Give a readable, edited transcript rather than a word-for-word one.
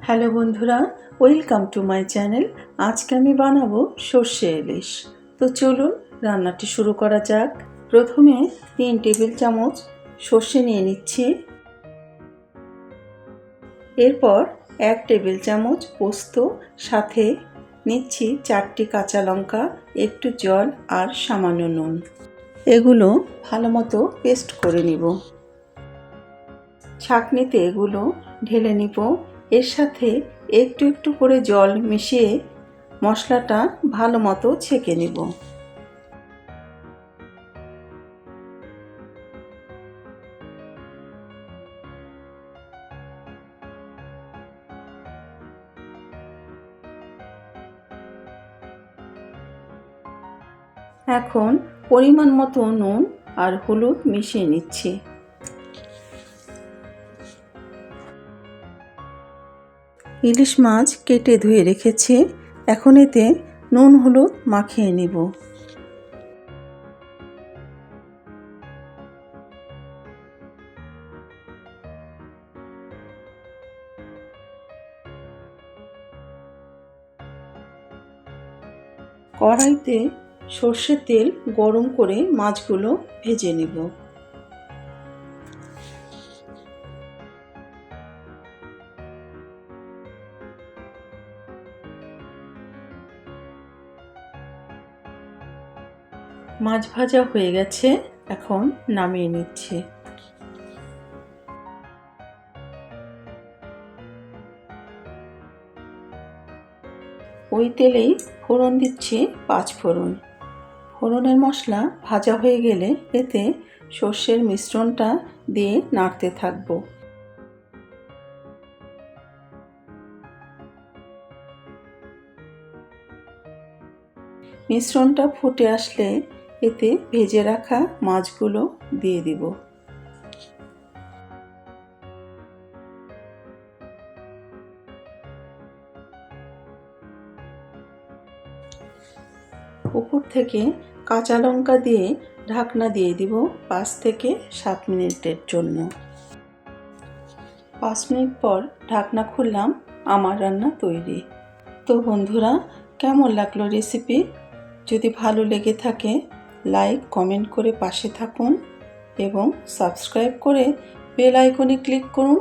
Hello বন্ধুরা, welcome to my channel. আজকে আমি বানাবো সর্ষে ইলিশ। তো চলুন রান্নাটি শুরু করা যাক। প্রথমে 3 টেবিল চামচ সর্ষে নিয়ে নিচ্ছি। এরপর 1 টেবিল চামচ পোস্ত, সাথে নিচ্ছি 4টি কাঁচা লঙ্কা, একটু জল আর সামান্য নুন। এগুলো ভালো মতো পেস্ট করে নিব। ছাঁকনিতে এগুলো ঢেলে নিব। এর সাথে একটু একটু করে জল মিশিয়ে মশলাটা ভালো মতো ছেঁকে নিব। এখন পরিমাণ মতো নুন আর হলুদ মিশিয়ে নিচ্ছি। ইলিশ মাছ কেটে ধুয়ে রেখেছি। এখন এতে নুন হলুদ মাখিয়ে নিব। কড়াইতে সর্ষের তেল গরম করে মাছগুলো ভেজে নিব। মাছ ভাজা হয়ে গেছে, এখন নামিয়ে নিচ্ছি। ওই তেলেই ফোড়ন দিচ্ছি 5 ফোড়ন। ফোড়নের মশলা ভাজা হয়ে গেলে এতে সর্ষের মিশ্রণটা দিয়ে নাড়তে থাকব। মিশ্রণটা ফুটে আসলে এতে ভেজে রাখা মাছগুলো দিয়ে দিব। উপর থেকে কাঁচা লঙ্কা দিয়ে ঢাকনা দিয়ে দিব 5 থেকে 7 মিনিটের জন্য। 5 মিনিট পর ঢাকনা খুললাম, আমার রান্না তৈরি। তো বন্ধুরা, কেমন লাগলো রেসিপি? যদি ভালো লেগে থাকে লাইক কমেন্ট করে পাশে থাকুন এবং সাবস্ক্রাইব করে বেল আইকনে ক্লিক করুন